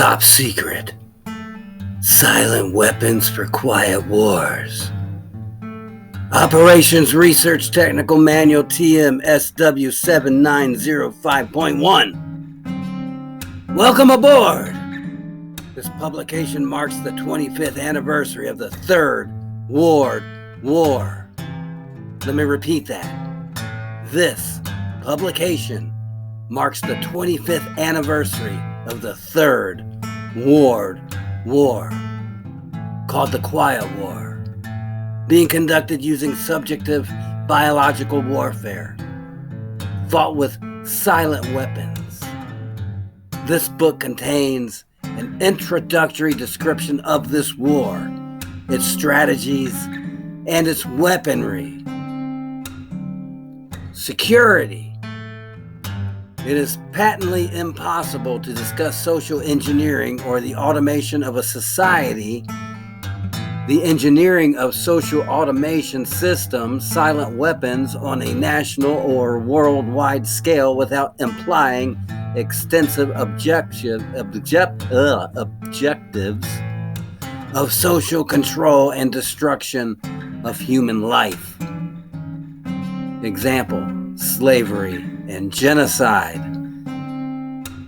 Top secret. Silent weapons for quiet wars. Operations Research Technical Manual TM-SW 7905.1. Welcome aboard! This publication marks the 25th anniversary of the Third World War. Let me repeat that. This publication marks the 25th anniversary of the Third World War, called the Quiet War, being conducted using subjective biological warfare, fought with silent weapons. This book contains an introductory description of this war, its strategies, and its weaponry. Security. It is patently impossible to discuss social engineering or the automation of a society, the engineering of social automation systems, silent weapons on a national or worldwide scale without implying extensive objectives of social control and destruction of human life. Example, slavery and genocide.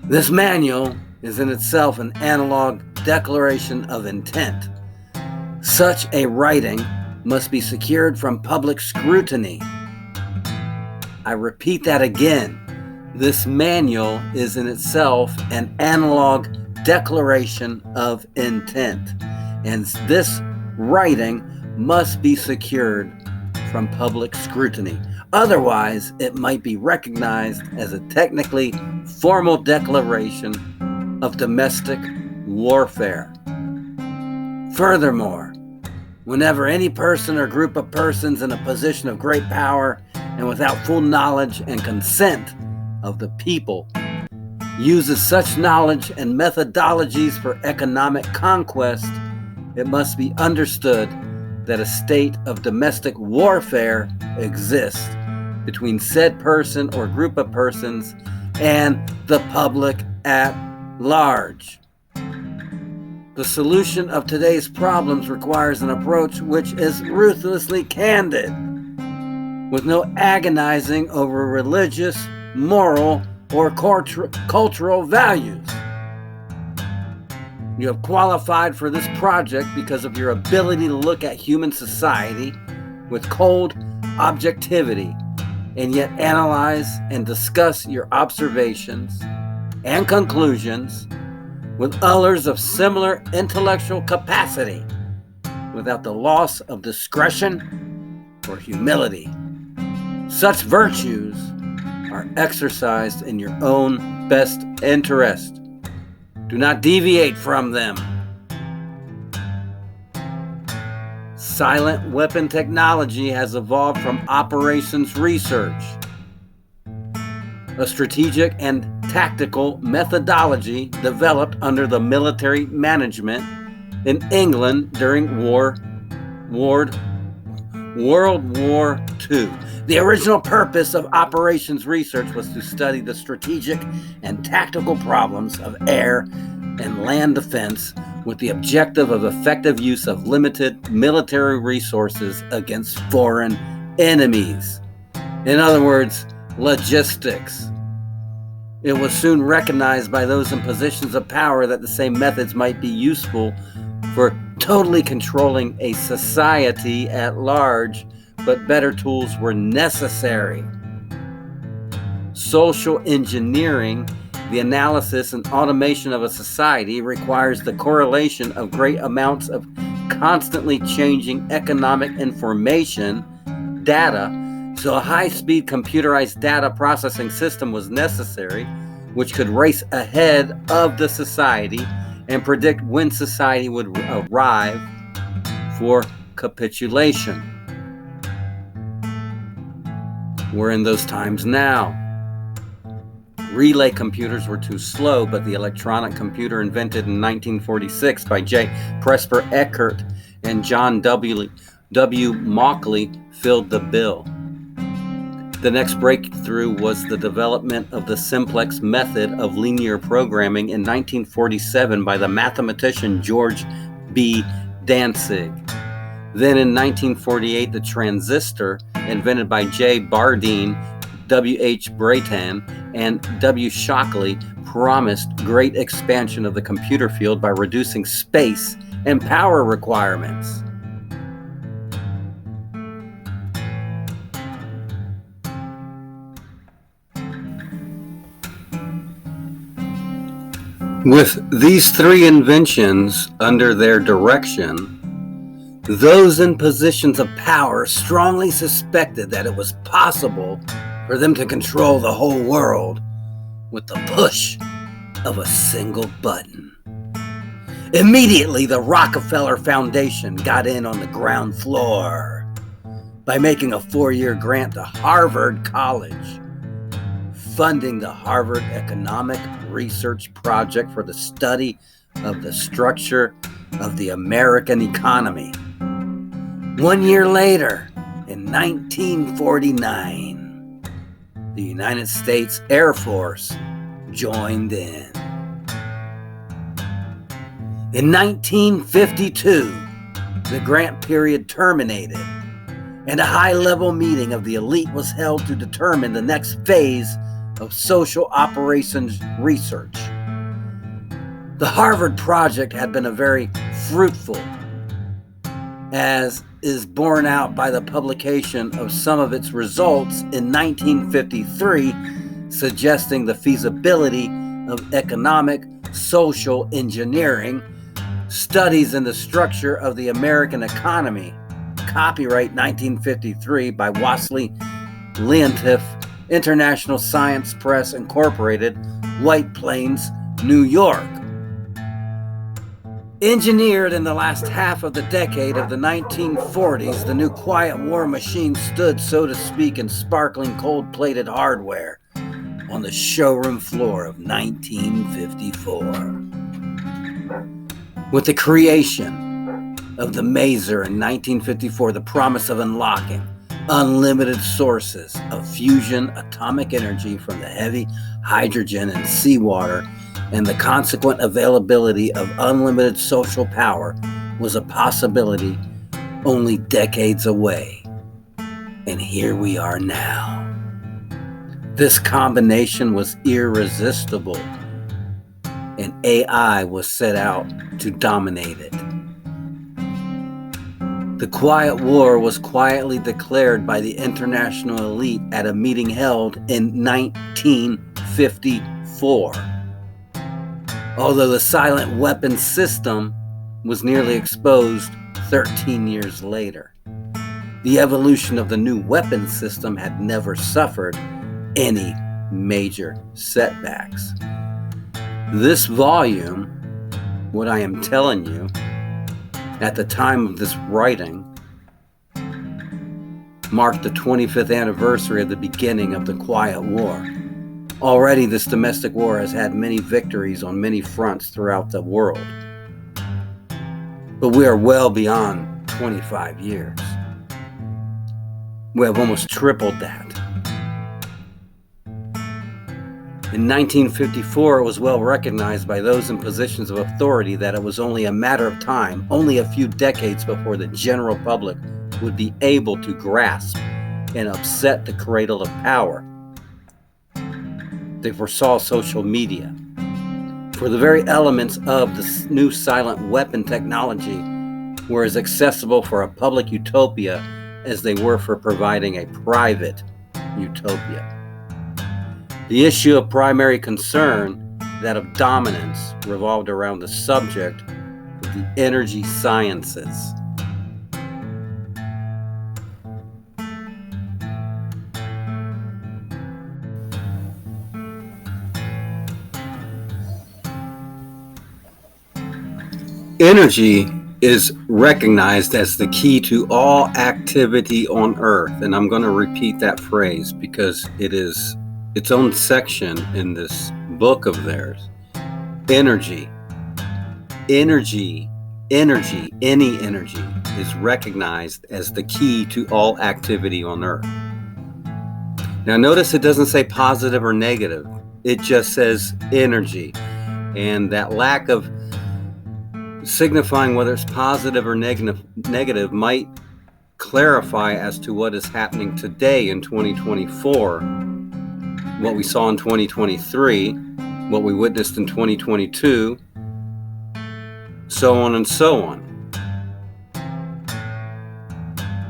This manual is in itself an analog declaration of intent. Such a writing must be secured from public scrutiny. I repeat that again. This manual is in itself an analog declaration of intent, and this writing must be secured from public scrutiny. Otherwise, it might be recognized as a technically formal declaration of domestic warfare. Furthermore, whenever any person or group of persons in a position of great power and without full knowledge and consent of the people uses such knowledge and methodologies for economic conquest, it must be understood that a state of domestic warfare exists between said person or group of persons and the public at large. The solution of today's problems requires an approach which is ruthlessly candid, with no agonizing over religious, moral, or cultural values. You have qualified for this project because of your ability to look at human society with cold objectivity and yet analyze and discuss your observations and conclusions with others of similar intellectual capacity without the loss of discretion or humility. Such virtues are exercised in your own best interest. Do not deviate from them. Silent weapon technology has evolved from operations research, a strategic and tactical methodology developed under the military management in England during World War II. The original purpose of operations research was to study the strategic and tactical problems of air and land defense with the objective of effective use of limited military resources against foreign enemies. In other words, logistics. It was soon recognized by those in positions of power that the same methods might be useful for totally controlling a society at large, but better tools were necessary. Social engineering, the analysis and automation of a society, requires the correlation of great amounts of constantly changing economic information, data, so a high-speed computerized data processing system was necessary, which could race ahead of the society and predict when society would arrive for capitulation. We're in those times now. Relay computers were too slow, but the electronic computer invented in 1946 by J. Presper Eckert and John W. Mauchly filled the bill. The next breakthrough was the development of the simplex method of linear programming in 1947 by the mathematician George B. Dantzig. Then in 1948, the transistor, invented by J. Bardeen, W.H. Brayton, and W. Shockley, promised great expansion of the computer field by reducing space and power requirements. With these three inventions under their direction, those in positions of power strongly suspected that it was possible for them to control the whole world with the push of a single button. Immediately, the Rockefeller Foundation got in on the ground floor by making a 4-year grant to Harvard College, funding the Harvard Economic Research Project for the study of the structure of the American economy. 1 year later, in 1949, the United States Air Force joined in. In 1952, the grant period terminated, and a high-level meeting of the elite was held to determine the next phase of social operations research. The Harvard Project had been a very fruitful, as is borne out by the publication of some of its results in 1953, suggesting the feasibility of economic social engineering studies in the structure of the American economy. Copyright 1953 by Wassily Leontief, International Science Press Incorporated, White Plains, New York. Engineered in the last half of the decade of the 1940s, the new Quiet War machine stood, so to speak, in sparkling cold-plated hardware on the showroom floor of 1954. With the creation of the Maser in 1954, the promise of unlocking unlimited sources of fusion atomic energy from the heavy hydrogen and seawater, and the consequent availability of unlimited social power was a possibility only decades away. And here we are now. This combination was irresistible, and AI was set out to dominate it. The Quiet War was quietly declared by the international elite at a meeting held in 1954. Although the silent weapons system was nearly exposed 13 years later. The evolution of the new weapons system had never suffered any major setbacks. This volume, what I am telling you, at the time of this writing, marked the 25th anniversary of the beginning of the Quiet War. Already, this domestic war has had many victories on many fronts throughout the world. But we are well beyond 25 years. We have almost tripled that. In 1954, it was well recognized by those in positions of authority that it was only a matter of time, only a few decades before the general public would be able to grasp and upset the cradle of power. They foresaw social media. For the very elements of the new silent weapon technology were as accessible for a public utopia as they were for providing a private utopia. The issue of primary concern, that of dominance, revolved around the subject of the energy sciences. Energy is recognized as the key to all activity on Earth. And I'm going to repeat that phrase because it is its own section in this book of theirs. Energy, any energy is recognized as the key to all activity on Earth. Now notice it doesn't say positive or negative. It just says energy. And that lack of signifying whether it's positive or negative might clarify as to what is happening today in 2024, what we saw in 2023, what we witnessed in 2022, so on and so on.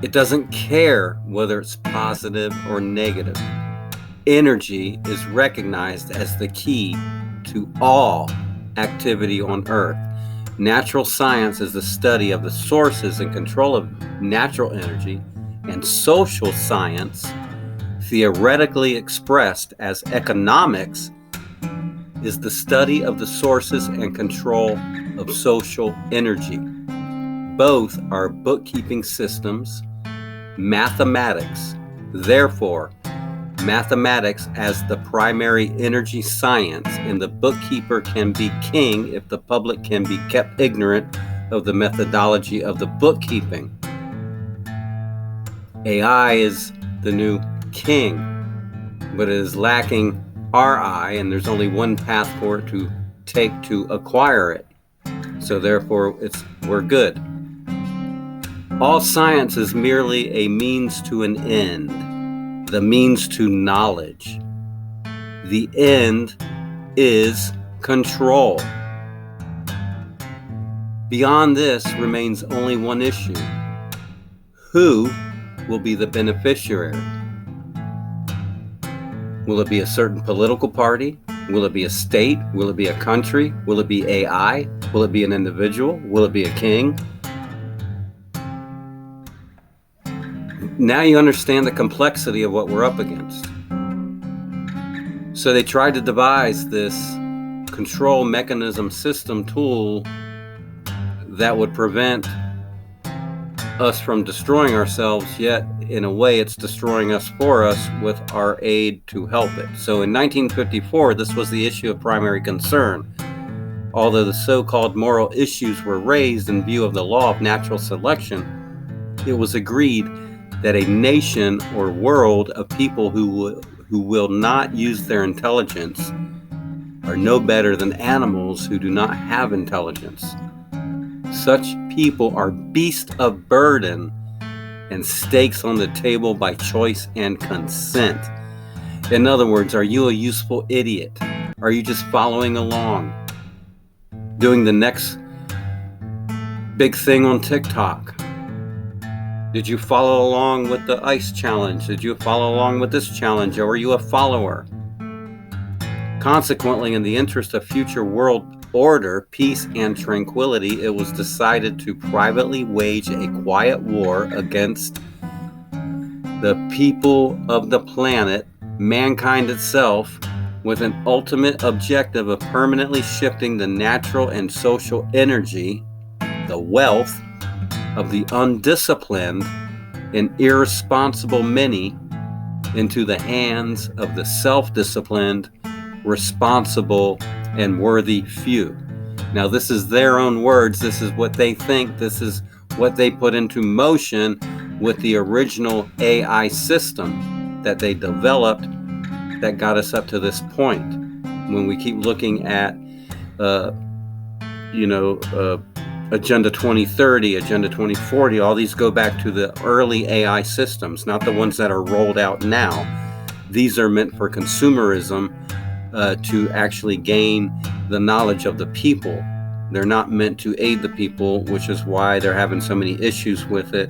It doesn't care whether it's positive or negative. Energy is recognized as the key to all activity on Earth. Natural science is the study of the sources and control of natural energy, and social science, theoretically expressed as economics, is the study of the sources and control of social energy. Both are bookkeeping systems, mathematics. Therefore, mathematics as the primary energy science, and the bookkeeper can be king if the public can be kept ignorant of the methodology of the bookkeeping. AI is the new king, but it is lacking RI, and there's only one path for it to take to acquire it. So therefore, we're good. All science is merely a means to an end. The means to knowledge. The end is control. Beyond this remains only one issue. Who will be the beneficiary? Will it be a certain political party? Will it be a state? Will it be a country? Will it be AI? Will it be an individual? Will it be a king? Now you understand the complexity of what we're up against. So they tried to devise this control mechanism system tool that would prevent us from destroying ourselves, yet in a way it's destroying us for us with our aid to help it. So in 1954, this was the issue of primary concern. Although the so-called moral issues were raised in view of the law of natural selection, it was agreed that a nation or world of people who will not use their intelligence are no better than animals who do not have intelligence. Such people are beasts of burden and stakes on the table by choice and consent. In other words, are you a useful idiot? Are you just following along, doing the next big thing on TikTok? Did you follow along with the ice challenge? Did you follow along with this challenge? Or are you a follower? Consequently, in the interest of future world order, peace, and tranquility, it was decided to privately wage a quiet war against the people of the planet, mankind itself, with an ultimate objective of permanently shifting the natural and social energy, the wealth, of the undisciplined and irresponsible many into the hands of the self-disciplined, responsible, and worthy few. Now, this is their own words. This is what they think. This is what they put into motion with the original AI system that they developed that got us up to this point. When we keep looking at, Agenda 2030, Agenda 2040, all these go back to the early AI systems, not the ones that are rolled out now. These are meant for consumerism, to actually gain the knowledge of the people. They're not meant to aid the people, which is why they're having so many issues with it.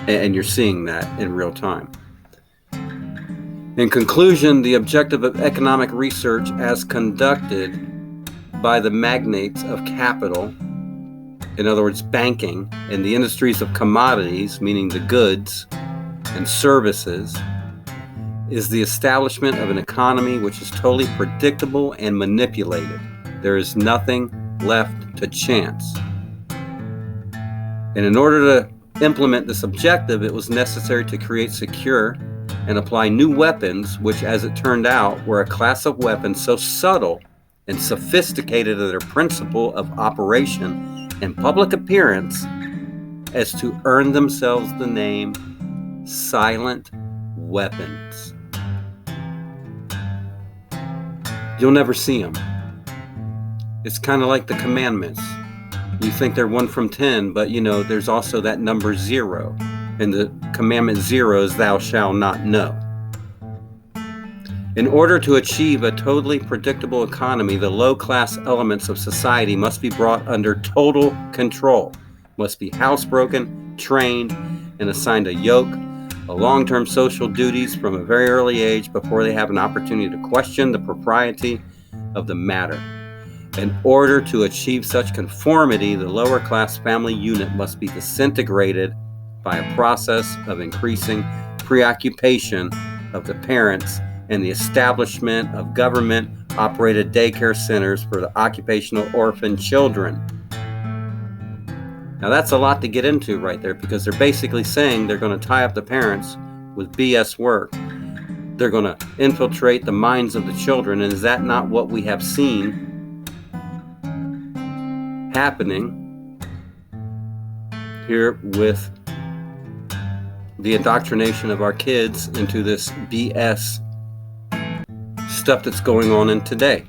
And you're seeing that in real time. In conclusion, the objective of economic research as conducted by the magnates of capital, in other words, banking, and the industries of commodities, meaning the goods and services, is the establishment of an economy which is totally predictable and manipulated. There is nothing left to chance. And in order to implement this objective, it was necessary to create, secure, and apply new weapons, which, as it turned out, were a class of weapons so subtle and sophisticated in their principle of operation and public appearance as to earn themselves the name silent weapons. You'll never see them. It's kind of like the commandments. You think they're 1 from 10, but there's also that number 0. And the commandment 0 is thou shalt not know. In order to achieve a totally predictable economy, the low-class elements of society must be brought under total control, must be housebroken, trained, and assigned a yoke of long-term social duties from a very early age before they have an opportunity to question the propriety of the matter. In order to achieve such conformity, the lower-class family unit must be disintegrated by a process of increasing preoccupation of the parents and the establishment of government-operated daycare centers for the occupational orphan children. Now that's a lot to get into right there, because they're basically saying they're going to tie up the parents with BS work. They're going to infiltrate the minds of the children, and is that not what we have seen happening here with the indoctrination of our kids into this BS stuff that's going on in today?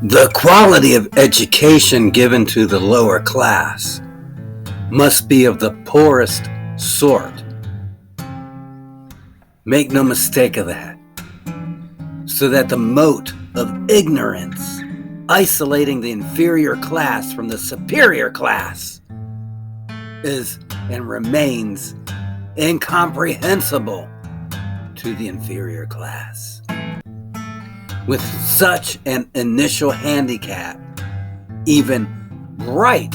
The quality of education given to the lower class must be of the poorest sort. Make no mistake of that. So that the moat of ignorance, isolating the inferior class from the superior class, is and remains incomprehensible to the inferior class. With such an initial handicap, even bright,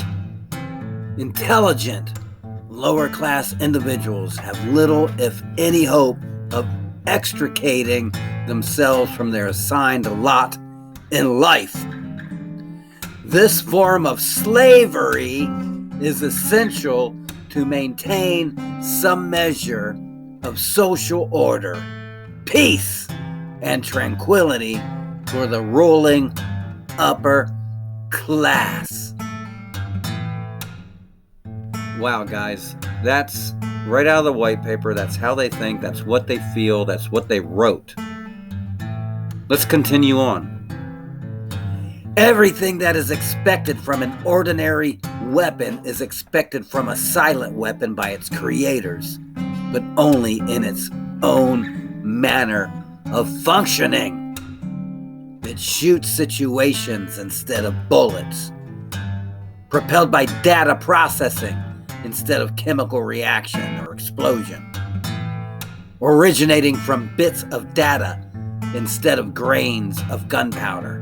intelligent, lower class individuals have little, if any, hope of extricating themselves from their assigned lot in life. This form of slavery is essential to maintain some measure of social order, peace, and tranquility for the ruling upper class. Wow, guys, that's right out of the white paper. That's how they think. That's what they feel. That's what they wrote. Let's continue on. Everything that is expected from an ordinary weapon is expected from a silent weapon by its creators, but only in its own manner of functioning. It shoots situations instead of bullets, propelled by data processing instead of chemical reaction or explosion, originating from bits of data instead of grains of gunpowder,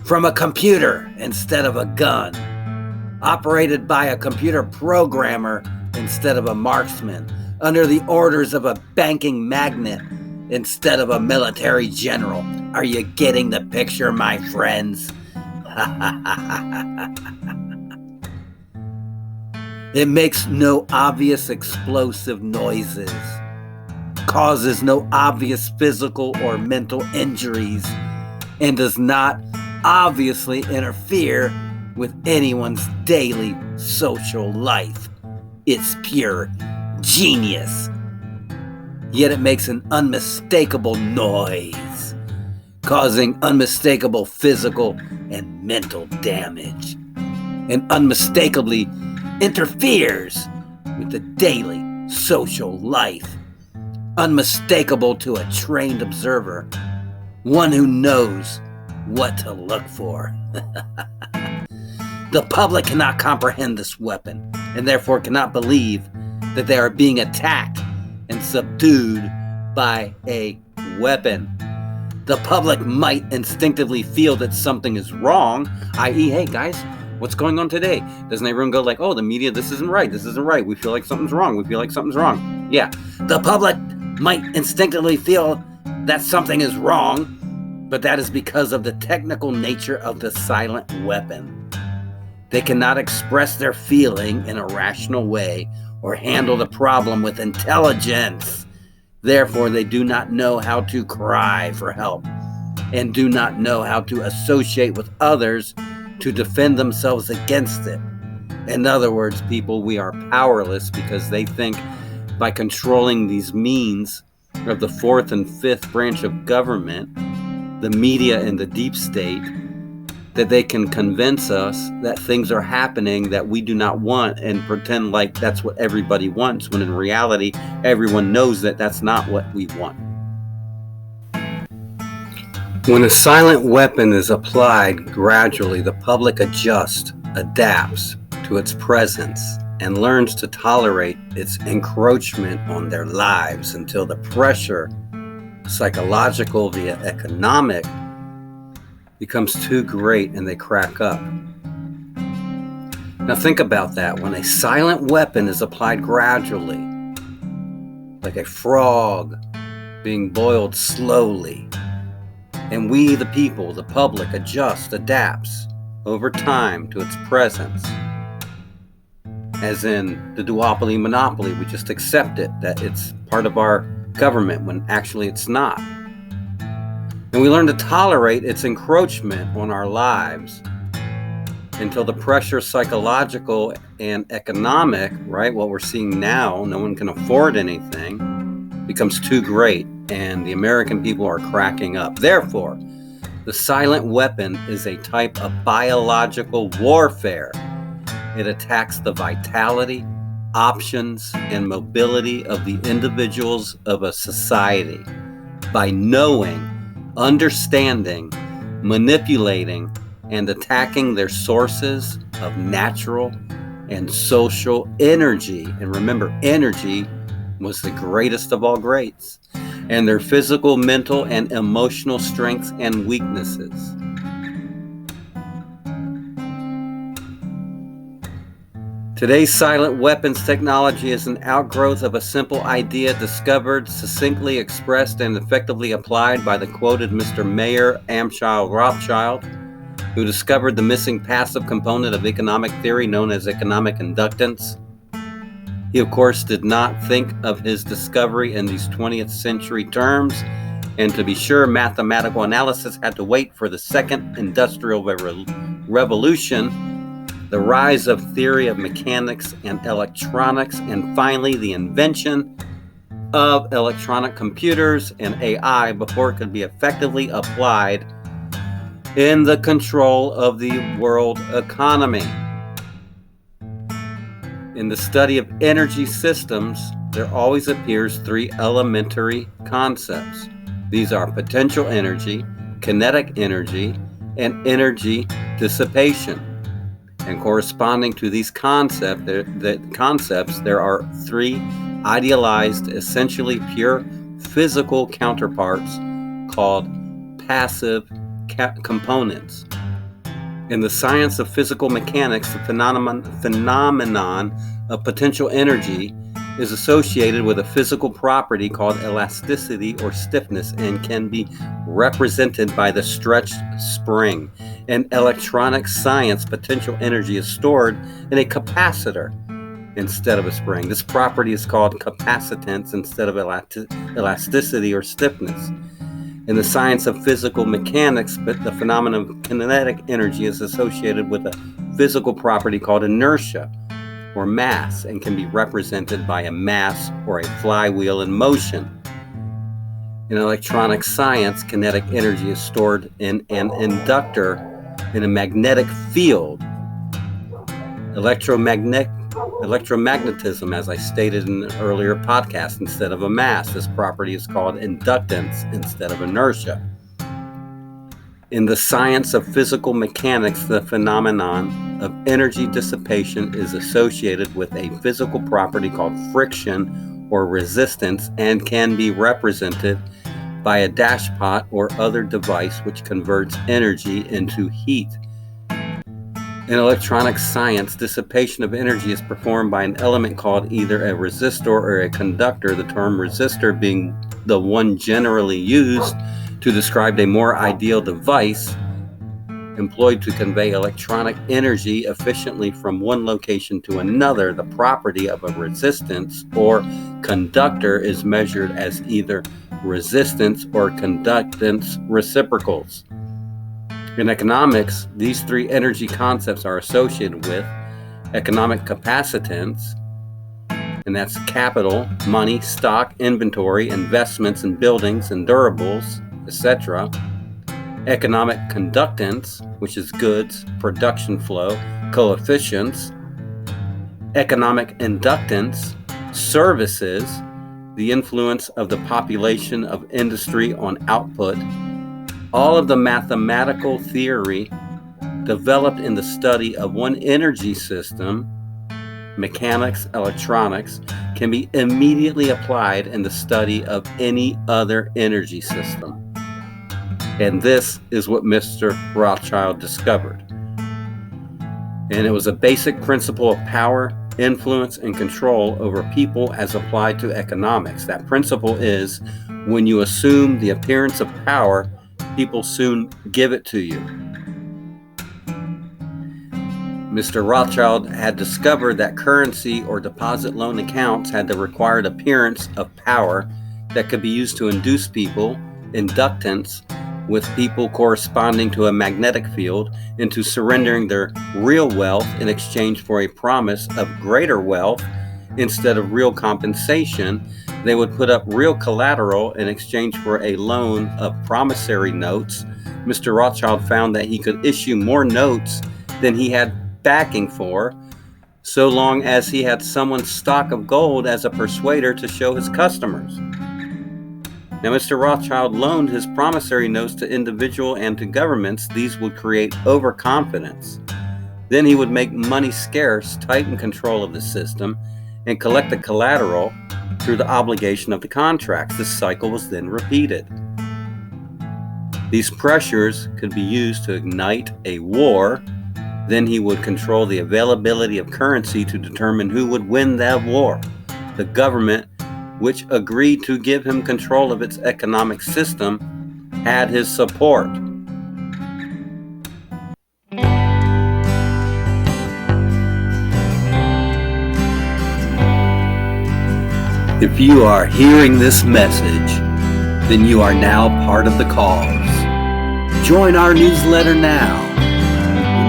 from a computer instead of a gun, operated by a computer programmer instead of a marksman, under the orders of a banking magnate instead of a military general. Are you getting the picture, my friends? It makes no obvious explosive noises, causes no obvious physical or mental injuries, and does not obviously interfere with anyone's daily social life. It's pure genius. Yet it makes an unmistakable noise, causing unmistakable physical and mental damage, and unmistakably interferes with the daily social life, unmistakable to a trained observer, one who knows what to look for. The public cannot comprehend this weapon, and therefore cannot believe that they are being attacked and subdued by a weapon. The public might instinctively feel that something is wrong, i.e., hey guys, what's going on today? Doesn't everyone go like, oh, the media, this isn't right, we feel like something's wrong. Yeah, the public might instinctively feel that something is wrong, but that is because of the technical nature of the silent weapon. They cannot express their feeling in a rational way or handle the problem with intelligence. Therefore, they do not know how to cry for help and do not know how to associate with others to defend themselves against it. In other words, people, we are powerless because they think by controlling these means of the fourth and fifth branch of government, the media and the deep state, that they can convince us that things are happening that we do not want and pretend like that's what everybody wants, when in reality, everyone knows that that's not what we want. When a silent weapon is applied gradually, the public adjusts, adapts to its presence, and learns to tolerate its encroachment on their lives until the pressure, psychological via economic, becomes too great and they crack up. Now think about that. When a silent weapon is applied gradually, like a frog being boiled slowly, and we, the people, the public, adjusts, adapts over time to its presence, as in the duopoly monopoly, we just accept it, that it's part of our government when actually it's not. And we learn to tolerate its encroachment on our lives until the pressure, psychological and economic, right, what we're seeing now, no one can afford anything, becomes too great, and the American people are cracking up. Therefore, the silent weapon is a type of biological warfare. It attacks the vitality, options, and mobility of the individuals of a society by knowing, understanding, manipulating, and attacking their sources of natural and social energy. And remember, energy was the greatest of all greats, and their physical, mental, and emotional strengths and weaknesses. Today's silent weapons technology is an outgrowth of a simple idea discovered, succinctly expressed, and effectively applied by the quoted Mr. Mayer Amschel Rothschild, who discovered the missing passive component of economic theory known as economic inductance. He, of course, did not think of his discovery in these 20th century terms, and to be sure, mathematical analysis had to wait for the Second Industrial Revolution, the rise of theory of mechanics and electronics, and finally the invention of electronic computers and AI before it could be effectively applied in the control of the world economy. In the study of energy systems, there always appears three elementary concepts. These are potential energy, kinetic energy, and energy dissipation. And corresponding to these concepts, there are three idealized, essentially pure physical counterparts called passive components. In the science of physical mechanics, the phenomenon of potential energy is associated with a physical property called elasticity or stiffness and can be represented by the stretched spring. In electronic science, potential energy is stored in a capacitor instead of a spring. This property is called capacitance instead of elasticity or stiffness. In the science of physical mechanics, but the phenomenon of kinetic energy is associated with a physical property called inertia or mass and can be represented by a mass or a flywheel in motion. In electronic science, kinetic energy is stored in an inductor in a magnetic field. Electromagnetism, as I stated in an earlier podcast, instead of a mass. This property is called inductance instead of inertia. In the science of physical mechanics, the phenomenon of energy dissipation is associated with a physical property called friction or resistance and can be represented by a dashpot or other device which converts energy into heat. In electronic science, dissipation of energy is performed by an element called either a resistor or a conductor, the term resistor being the one generally used to describe a more ideal device employed to convey electronic energy efficiently from one location to another. The property of a resistance or conductor is measured as either resistance or conductance reciprocals. In economics, these three energy concepts are associated with economic capacitance, and that's capital, money, stock, inventory, investments in buildings and durables, etc. Economic conductance, which is goods, production flow, coefficients. Economic inductance, services, the influence of the population of industry on output. All of the mathematical theory developed in the study of one energy system, mechanics, electronics, can be immediately applied in the study of any other energy system. And this is what Mr. Rothschild discovered. And it was a basic principle of power, influence, and control over people as applied to economics. That principle is, when you assume the appearance of power, people soon give it to you. Mr. Rothschild had discovered that currency or deposit loan accounts had the required appearance of power that could be used to induce people, inductance, with people corresponding to a magnetic field, into surrendering their real wealth in exchange for a promise of greater wealth. Instead of real compensation, they would put up real collateral in exchange for a loan of promissory notes. Mr. Rothschild found that he could issue more notes than he had backing for, so long as he had someone's stock of gold as a persuader to show his customers. Now, Mr. Rothschild loaned his promissory notes to individual and to governments. These would create overconfidence. Then he would make money scarce, tighten control of the system, and collect the collateral through the obligation of the contracts. This cycle was then repeated. These pressures could be used to ignite a war. Then he would control the availability of currency to determine who would win that war. The government, which agreed to give him control of its economic system, had his support. If you are hearing this message, then you are now part of the cause. Join our newsletter now.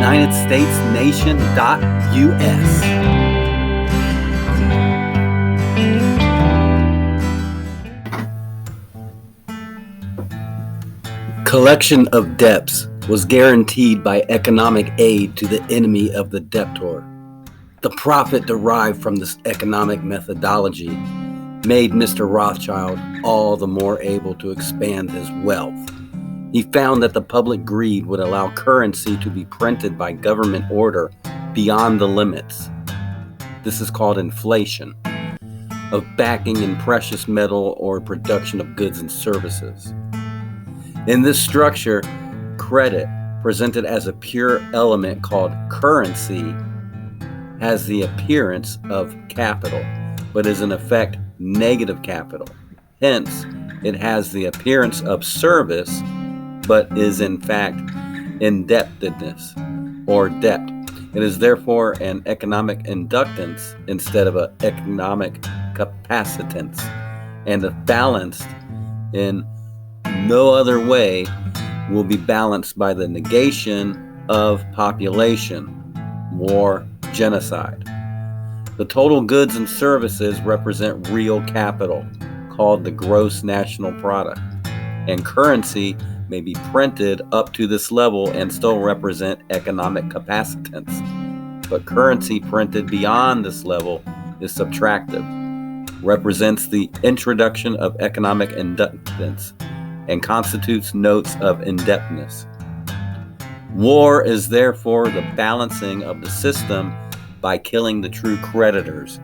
UnitedStatesNation.us. Collection of debts was guaranteed by economic aid to the enemy of the debtor. The profit derived from this economic methodology made Mr. Rothschild all the more able to expand his wealth. He found that the public greed would allow currency to be printed by government order beyond the limits. This is called inflation, of backing in precious metal or production of goods and services. In this structure, credit, presented as a pure element called currency, has the appearance of capital, but is in effect negative capital. Hence, it has the appearance of service, but is in fact indebtedness or debt. It is therefore an economic inductance instead of an economic capacitance, and if balanced in no other way will be balanced by the negation of population, war, genocide. The total goods and services represent real capital, called the gross national product, and currency may be printed up to this level and still represent economic capacitance. But currency printed beyond this level is subtractive, represents the introduction of economic inductance, and constitutes notes of indebtedness. War is therefore the balancing of the system by killing the true creditors,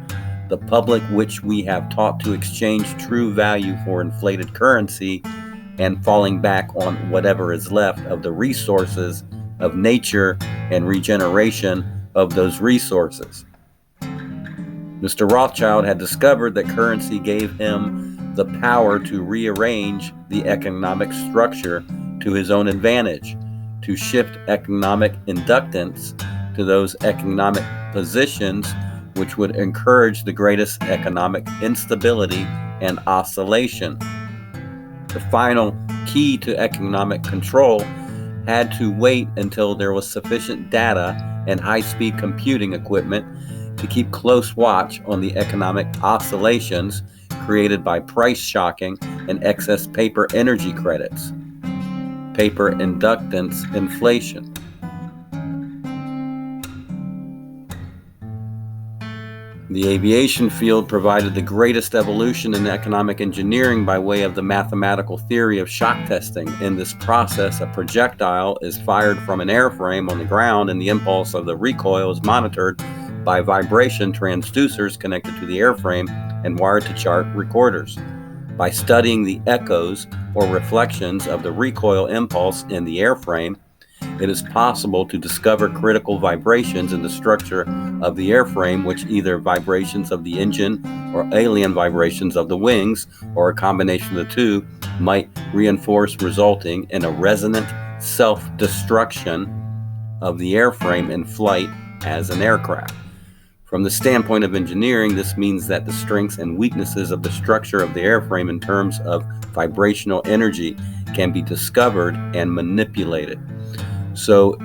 the public, which we have taught to exchange true value for inflated currency, and falling back on whatever is left of the resources of nature and regeneration of those resources. Mr. Rothschild had discovered that currency gave him the power to rearrange the economic structure to his own advantage, to shift economic inductance to those economic positions which would encourage the greatest economic instability and oscillation. The final key to economic control had to wait until there was sufficient data and high-speed computing equipment to keep close watch on the economic oscillations created by price shocking and excess paper energy credits, paper inductance inflation. The aviation field provided the greatest evolution in economic engineering by way of the mathematical theory of shock testing. In this process, a projectile is fired from an airframe on the ground, and the impulse of the recoil is monitored by vibration transducers connected to the airframe and wired to chart recorders. By studying the echoes or reflections of the recoil impulse in the airframe, it is possible to discover critical vibrations in the structure of the airframe, which either vibrations of the engine or alien vibrations of the wings, or a combination of the two, might reinforce, resulting in a resonant self-destruction of the airframe in flight as an aircraft. From the standpoint of engineering, this means that the strengths and weaknesses of the structure of the airframe in terms of vibrational energy can be discovered and manipulated. So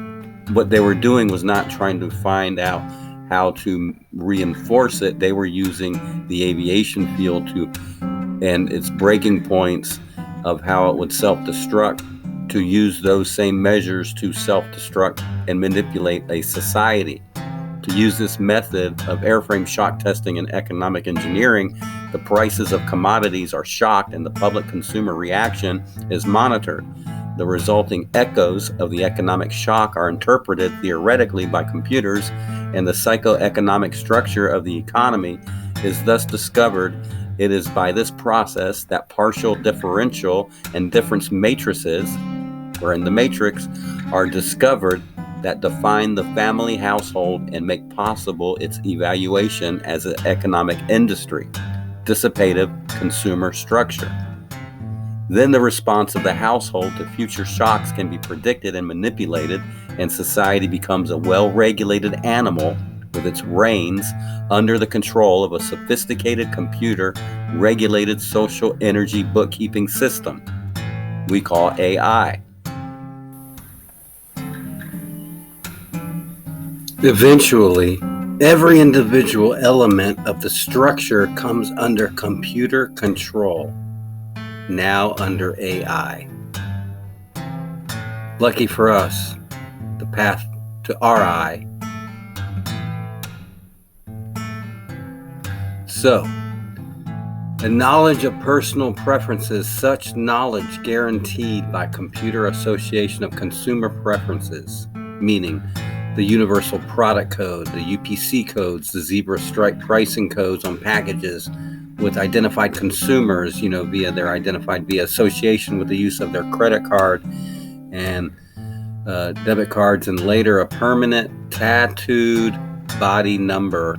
what they were doing was not trying to find out how to reinforce it. They were using the aviation field and its breaking points of how it would self-destruct, to use those same measures to self-destruct and manipulate a society. To use this method of airframe shock testing in economic engineering, the prices of commodities are shocked and the public consumer reaction is monitored. The resulting echoes of the economic shock are interpreted theoretically by computers, and the psychoeconomic structure of the economy is thus discovered. It is by this process that partial differential and difference matrices, or in the matrix, are discovered that define the family household and make possible its evaluation as an economic industry, dissipative consumer structure. Then the response of the household to future shocks can be predicted and manipulated, and society becomes a well-regulated animal with its reins under the control of a sophisticated computer-regulated social energy bookkeeping system we call AI. Eventually, every individual element of the structure comes under computer control, now under AI. Lucky for us, the path to our eye. So, a knowledge of personal preferences, such knowledge guaranteed by Computer Association of Consumer Preferences, meaning the Universal Product Code, the UPC codes, the zebra stripe pricing codes on packages with identified consumers, they're identified via association with the use of their credit card and debit cards, and later a permanent tattooed body number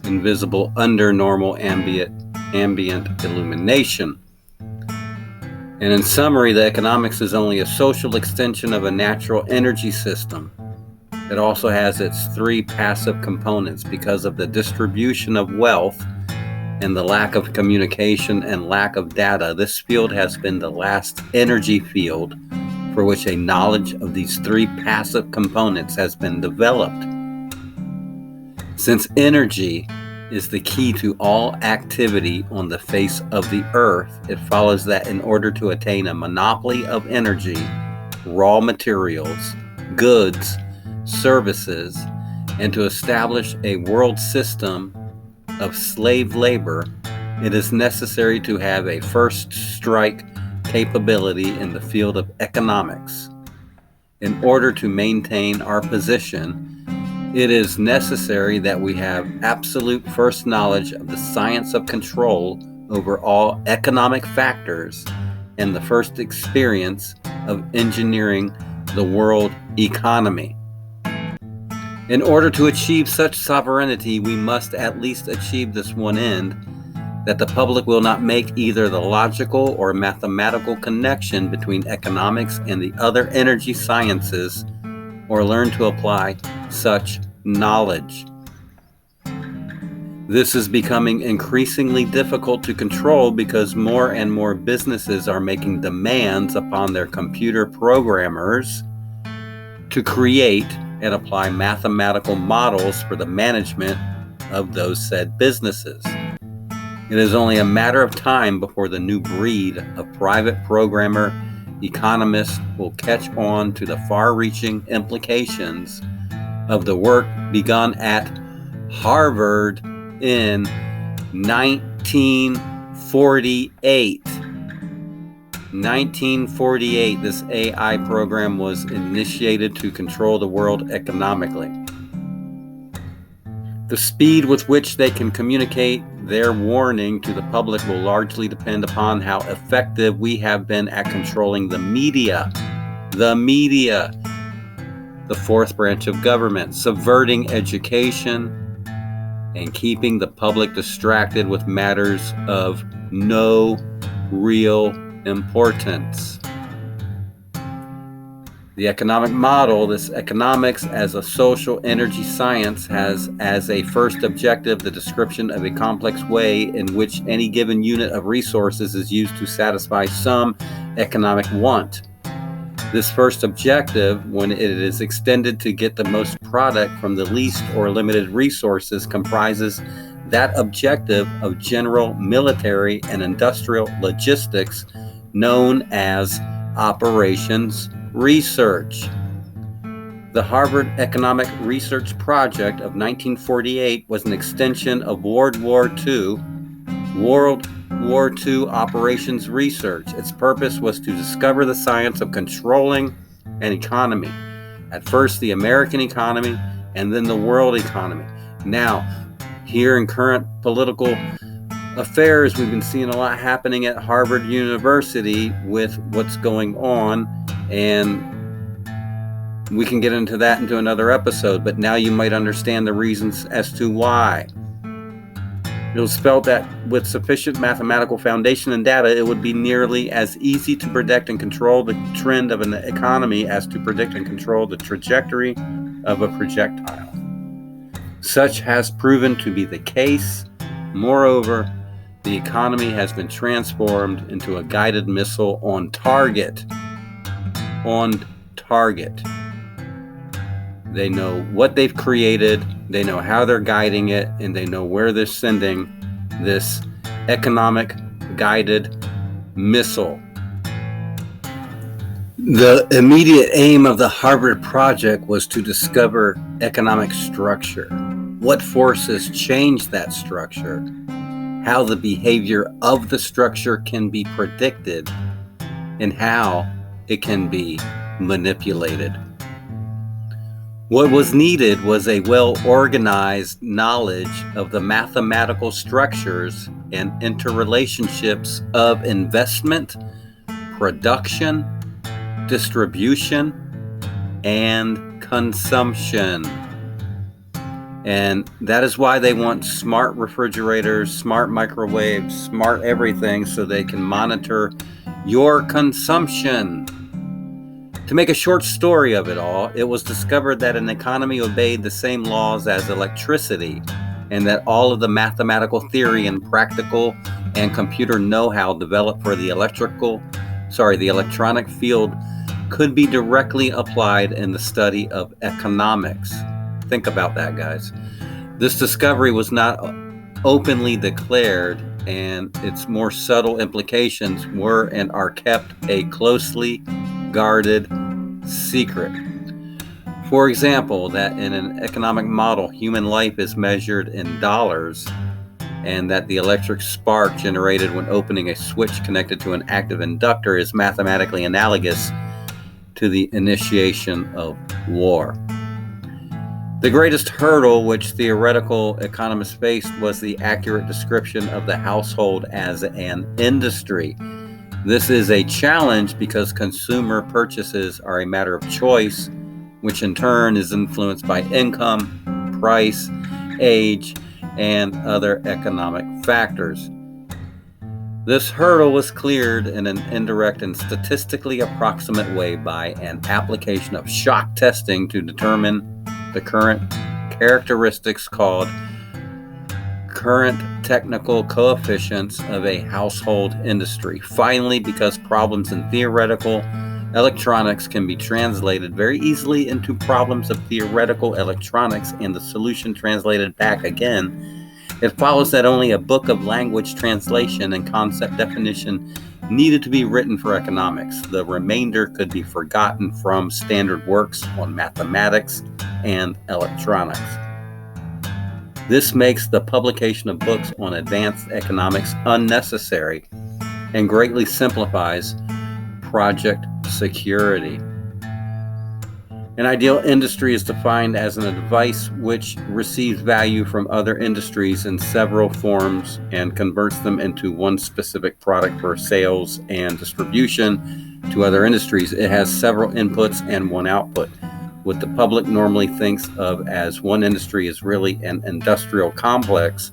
invisible under normal ambient illumination. And in summary, the economics is only a social extension of a natural energy system. It also has its three passive components. Because of the distribution of wealth and the lack of communication and lack of data, this field has been the last energy field for which a knowledge of these three passive components has been developed. Since energy is the key to all activity on the face of the earth, it follows that in order to attain a monopoly of energy, raw materials, goods, services, and to establish a world system of slave labor, it is necessary to have a first strike capability in the field of economics. In order to maintain our position, it is necessary that we have absolute first knowledge of the science of control over all economic factors and the first experience of engineering the world economy. In order to achieve such sovereignty, we must at least achieve this one end, that the public will not make either the logical or mathematical connection between economics and the other energy sciences, or learn to apply such knowledge. This is becoming increasingly difficult to control because more and more businesses are making demands upon their computer programmers to create and apply mathematical models for the management of those said businesses. It is only a matter of time before the new breed of private programmer economists will catch on to the far-reaching implications of the work begun at Harvard in 1948. 1948, this AI program was initiated to control the world economically. The speed with which they can communicate their warning to the public will largely depend upon how effective we have been at controlling the media. The media, the fourth branch of government, subverting education and keeping the public distracted with matters of no real importance. The economic model, this economics as a social energy science, has as a first objective the description of a complex way in which any given unit of resources is used to satisfy some economic want. This first objective, when it is extended to get the most product from the least or limited resources, comprises that objective of general military and industrial logistics known as operations research. The Harvard Economic Research Project of 1948 was an extension of World War II operations research. Its purpose was to discover the science of controlling an economy. At first, the American economy, and then the world economy. Now, here in current political affairs, we've been seeing a lot happening at Harvard University with what's going on, and we can get into that into another episode, but now you might understand the reasons as to why. It was felt that with sufficient mathematical foundation and data, it would be nearly as easy to predict and control the trend of an economy as to predict and control the trajectory of a projectile. Such has proven to be the case. Moreover, the economy has been transformed into a guided missile on target. On target. They know what they've created, they know how they're guiding it, and they know where they're sending this economic guided missile. The immediate aim of the Harvard Project was to discover economic structure. What forces change that structure? How the behavior of the structure can be predicted, and how it can be manipulated. What was needed was a well-organized knowledge of the mathematical structures and interrelationships of investment, production, distribution, and consumption. And that is why they want smart refrigerators, smart microwaves, smart everything, so they can monitor your consumption. To make a short story of it all, it was discovered that an economy obeyed the same laws as electricity, and that all of the mathematical theory and practical and computer know-how developed for the electronic field could be directly applied in the study of economics. Think about that, guys. This discovery was not openly declared, and its more subtle implications were and are kept a closely guarded secret. For example, that in an economic model, human life is measured in dollars, and that the electric spark generated when opening a switch connected to an active inductor is mathematically analogous to the initiation of war. The greatest hurdle which theoretical economists faced was the accurate description of the household as an industry. This is a challenge because consumer purchases are a matter of choice, which in turn is influenced by income, price, age, and other economic factors. This hurdle was cleared in an indirect and statistically approximate way by an application of shock testing to determine the current characteristics called current technical coefficients of a household industry. Finally, because problems in theoretical Electronics can be translated very easily into problems of theoretical electronics, and the solution translated back again. It follows that only a book of language translation and concept definition needed to be written for economics. The remainder could be forgotten from standard works on mathematics and electronics. This makes the publication of books on advanced economics unnecessary and greatly simplifies project security. An ideal industry is defined as a device which receives value from other industries in several forms and converts them into one specific product for sales and distribution to other industries. It has several inputs and one output. What the public normally thinks of as one industry is really an industrial complex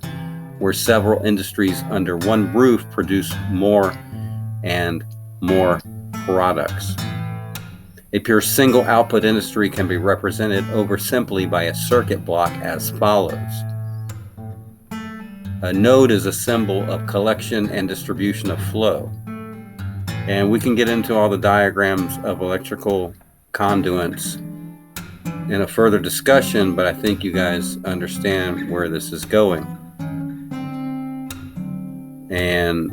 where several industries under one roof produce more and more products. A pure single output industry can be represented oversimply by a circuit block as follows. A node is a symbol of collection and distribution of flow. And we can get into all the diagrams of electrical conduits in a further discussion, but I think you guys understand where this is going. And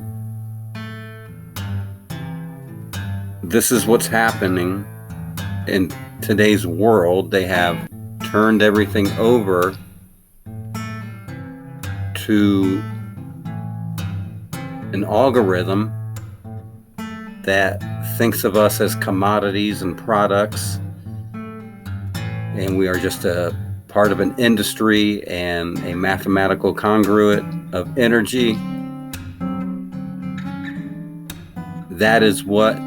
this is what's happening in today's world. They have turned everything over to an algorithm that thinks of us as commodities and products, and we are just a part of an industry and a mathematical congruent of energy. That is what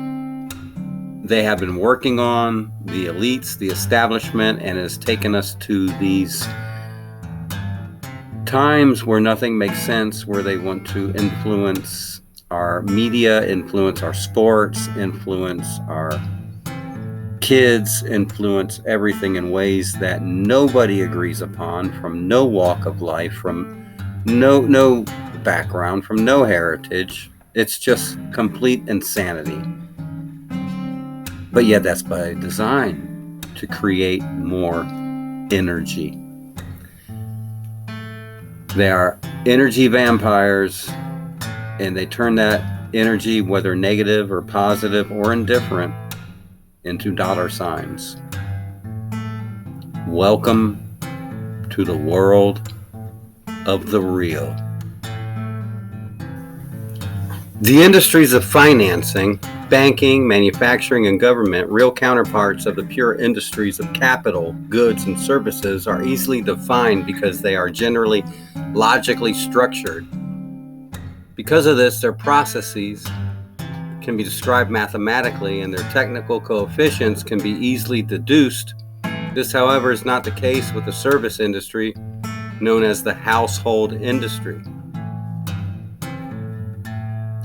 they have been working on, the elites, the establishment, and it has taken us to these times where nothing makes sense, where they want to influence our media, influence our sports, influence our kids, influence everything in ways that nobody agrees upon, from no walk of life, from no background, from no heritage. It's just complete insanity. But yet that's by design, to create more energy. They are energy vampires, and they turn that energy, whether negative or positive or indifferent, into dollar signs. Welcome to the world of the real. The industries of financing, banking, manufacturing, and government, real counterparts of the pure industries of capital, goods, and services, are easily defined because they are generally logically structured. Because of this, their processes can be described mathematically, and their technical coefficients can be easily deduced. This, however, is not the case with the service industry, known as the household industry.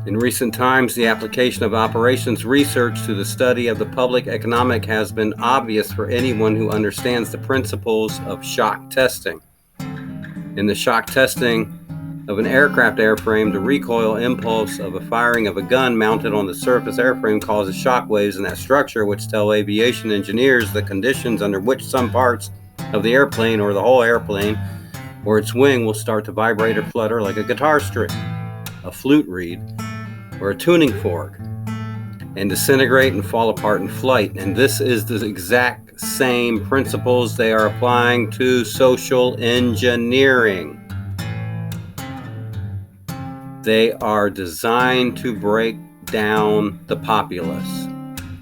In recent times, the application of operations research to the study of the public economic has been obvious for anyone who understands the principles of shock testing. In the shock testing of an aircraft airframe, the recoil impulse of a firing of a gun mounted on the surface airframe causes shock waves in that structure, which tell aviation engineers the conditions under which some parts of the airplane or the whole airplane or its wing will start to vibrate or flutter like a guitar string, a flute reed, or a tuning fork, and disintegrate and fall apart in flight. And this is the exact same principles they are applying to social engineering. They are designed to break down the populace.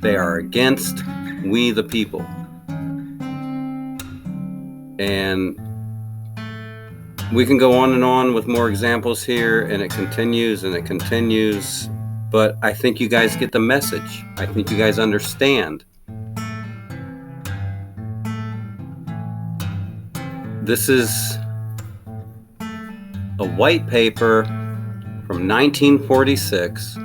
They are against we the people. And we can go on and on with more examples here, and it continues and it continues. But I think you guys get the message. I think you guys understand. This is a white paper from 1946.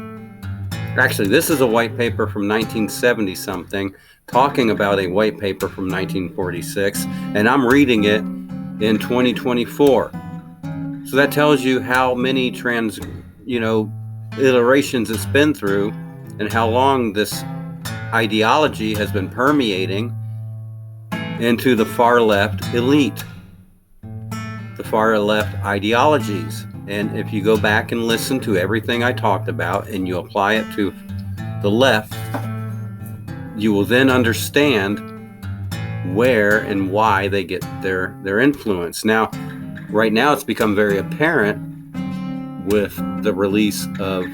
Actually, this is a white paper from 1970 something, talking about a white paper from 1946, and I'm reading it in 2024. So that tells you how many iterations it's been through, and how long this ideology has been permeating into the far left elite, the far left ideologies. And if you go back and listen to everything I talked about and you apply it to the left, you will then understand where and why they get their influence. Now, right now it's become very apparent with the release of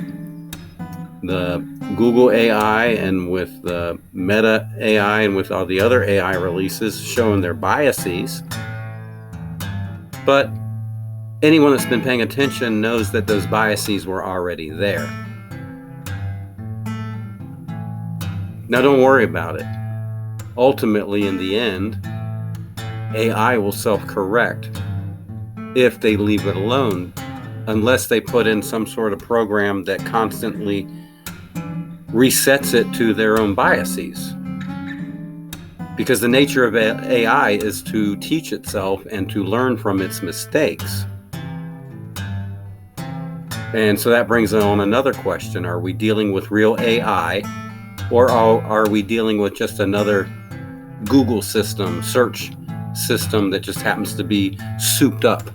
the Google AI and with the Meta AI and with all the other AI releases showing their biases. But anyone that's been paying attention knows that those biases were already there. Now, don't worry about it. Ultimately, in the end, AI will self-correct if they leave it alone, unless they put in some sort of program that constantly resets it to their own biases. Because the nature of AI is to teach itself and to learn from its mistakes. And so that brings on another question. Are we dealing with real AI, or are we dealing with just another Google system, search system that just happens to be souped up?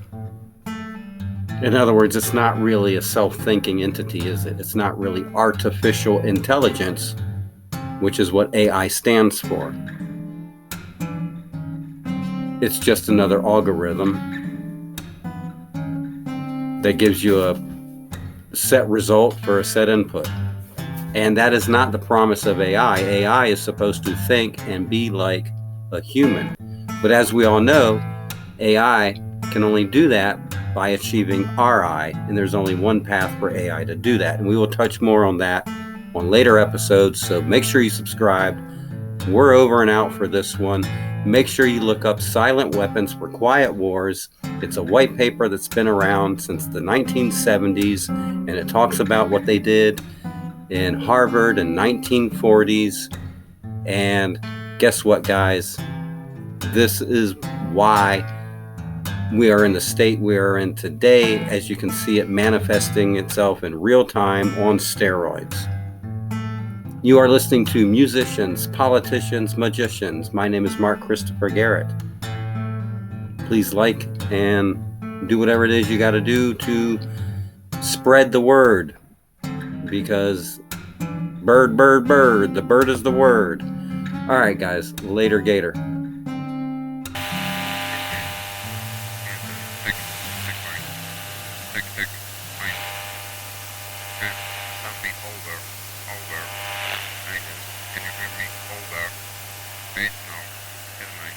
In other words, it's not really a self-thinking entity, is it? It's not really artificial intelligence, which is what AI stands for. It's just another algorithm that gives you a set result for a set input. And that is not the promise of AI. AI is supposed to think and be like a human. But as we all know, AI can only do that by achieving RI, and there's only one path for AI to do that. And we will touch more on that on later episodes, so make sure you subscribe. We're over and out for this one. Make sure you look up Silent Weapons for Quiet Wars. It's a white paper that's been around since the 1970s, and it talks about what they did in Harvard in 1940s. And guess what, guys? This is why we are in the state we are in today, as you can see it manifesting itself in real time on steroids. You are listening to Musicians, Politicians, Magicians. My name is Mark Christopher Garrett. Please like and do whatever it is you got to do to spread the word, because bird, the bird is the word. All right, guys, later, Gator. Can you hear me? Older. Wait, no. Can I?